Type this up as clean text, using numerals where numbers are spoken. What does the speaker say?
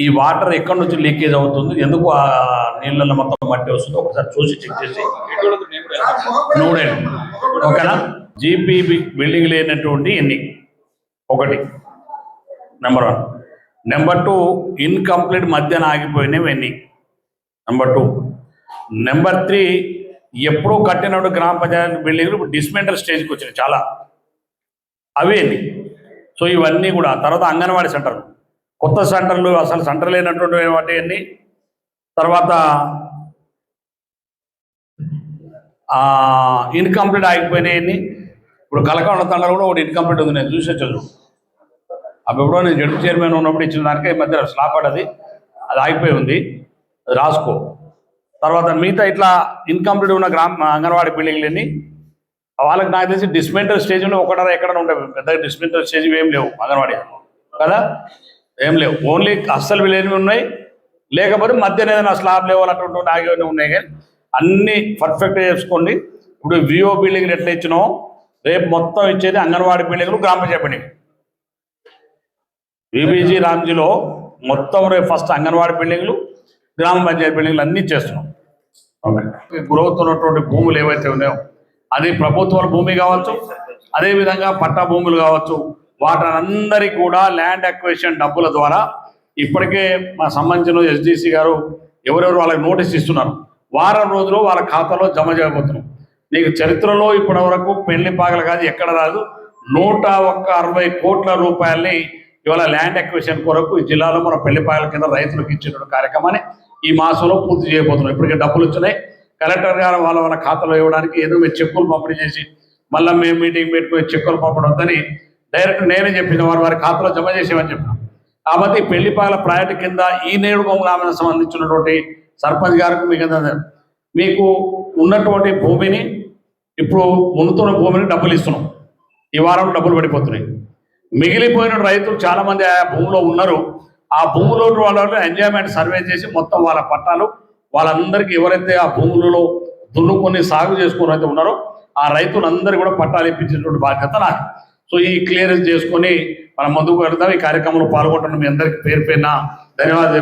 ఈ వాటర్ ఎక్కడి నుంచి లీకేజ్ అవుతుంది, ఎందుకు ఆ నీళ్ళల్లో మొత్తం మట్టి వస్తుందో ఒకసారి చూసి చెక్ చేసి నూడేళ్ళు. ఓకేనా? జీపీబీ బిల్డింగ్ లేనటువంటి ఎన్ని, ఒకటి నెంబర్ 1. నెంబర్ 2, ఇన్కంప్లీట్ మధ్యన ఆగిపోయినవి ఎన్ని, నెంబర్ 2. నెంబర్ 3, ఎప్పుడో కట్టినప్పుడు గ్రామ పంచాయతీ బిల్డింగ్లు డిస్మెంటల్ స్టేజ్కి వచ్చినాయి చాలా, అవి ఎన్ని. సో ఇవన్నీ కూడా. తర్వాత అంగన్వాడీ సెంటర్లు, కొత్త సెంటర్లు, అసలు సెంటర్ లేనటువంటి వాటి అన్ని. తర్వాత ఇన్కంప్లీట్ ఆగిపోయినాయన్ని. ఇప్పుడు కలకాండ తండలు కూడా ఒకటి ఇన్కంప్లీట్ ఉంది, నేను చూసే చదువు. అవి ఎప్పుడో నేను జడ్పీ చైర్మన్ ఉన్నప్పుడు ఇచ్చిన దానికే ఈ మధ్య స్లాబ్ పడ్డది, అది ఆగిపోయి ఉంది, అది రాసుకో. తర్వాత మిగతా ఇట్లా ఇన్కంప్లీట్ ఉన్న అంగన్వాడీ బిల్డింగ్లన్నీ వాళ్ళకి నాకు తెలిసి డిస్మెంటల్ స్టేజ్లో ఒకటారా ఎక్కడ ఉంటాయి, పెద్దగా డిస్మెంటల్ స్టేజ్ ఏం లేవు అంగన్వాడీ కదా, ఏం లేవు. ఓన్లీ అస్సలు లేనివి ఉన్నాయి, లేకపోతే మధ్యన ఏదైనా స్లాబ్ లెవెల్ అటువంటి ఆగివన్నీ ఉన్నాయి. కానీ అన్నీ పర్ఫెక్ట్గా చేసుకోండి. ఇప్పుడు విఓ బిల్డింగ్లు ఎట్లా ఇచ్చినామో రేపు మొత్తం ఇచ్చేది అంగన్వాడీ బిల్డింగ్లు, గ్రామ పంచాయతీ బిల్డింగ్. విబీజీ రామ్జీలో మొత్తం రేపు ఫస్ట్ అంగన్వాడీ బిల్డింగ్లు, గ్రామ పంచాయతీ బిల్డింగ్లు అన్నీ చేస్తున్నాం. గ్రోత్ ఉన్నటువంటి భూములు ఏవైతే ఉన్నాయో అది ప్రభుత్వాల భూమి కావచ్చు, అదేవిధంగా పట్టా భూములు కావచ్చు, వాటందరికీ కూడా ల్యాండ్ అక్విజిషన్ డబ్బుల ద్వారా ఇప్పటికే మా సంబంధించిన ఎస్డిసి గారు ఎవరెవరు వాళ్ళకి నోటీస్ ఇస్తున్నారు. వారం రోజులు వాళ్ళ ఖాతాలో జమ చేయబోతున్నాం. నీకు చరిత్రలో ఇప్పటి వరకు పెళ్లి పాగలు కాదు, ఎక్కడ రాదు. 160 కోట్ల రూపాయలని ఇవాళ ల్యాండ్ అక్విజిషన్ కొరకు ఈ జిల్లాలో మన పెళ్లి పాగల కింద రైతులకు ఇచ్చేటువంటి కార్యక్రమాన్ని ఈ మాసంలో పూర్తి చేయబోతున్నాం. ఇప్పటికే డబ్బులు వచ్చినాయి. కలెక్టర్ గారు వాళ్ళ ఖాతాలో ఇవ్వడానికి ఏదో మీరు చెక్కులు పంపిణీ చేసి మళ్ళీ మేము మీటింగ్ పెట్టుకుని చెక్కులు పంపడం వద్దని డైరెక్ట్ నేనే చెప్పిన వారి ఖాతాలో జమ చేసేవని చెప్పినాం. కాబట్టి పెళ్లిపాయల ప్రాజెక్టు కింద ఈ నేడుగొంగ గ్రామానికి సంబంధించినటువంటి సర్పంచ్ గారికి మీకు ఉన్నటువంటి భూమిని, ఇప్పుడు ఉన్నతున్న భూమిని డబ్బులు ఇస్తున్నాం. ఈ వారం డబ్బులు పడిపోతున్నాయి. మిగిలిపోయిన రైతులు చాలామంది ఆ భూమిలో ఉన్నారు. ఆ భూమిలో వాళ్ళు ఎంజాయ్మెంట్ సర్వే చేసి మొత్తం వాళ్ళ పట్టాలు వాళ్ళందరికీ ఎవరైతే ఆ భూములలో దున్నుకొని సాగు చేసుకుని అయితే ఉన్నారో ఆ రైతులందరూ కూడా పట్టాలు ఇప్పించేటువంటి బాధ్యత నాకు. సో ఈ క్లియరెన్స్ చేసుకొని మనం ముందుకు వెళ్తాం. ఈ కార్యక్రమంలో పాల్గొంటున్న మీ అందరికీ పేరు పేరున ధన్యవాదాలు.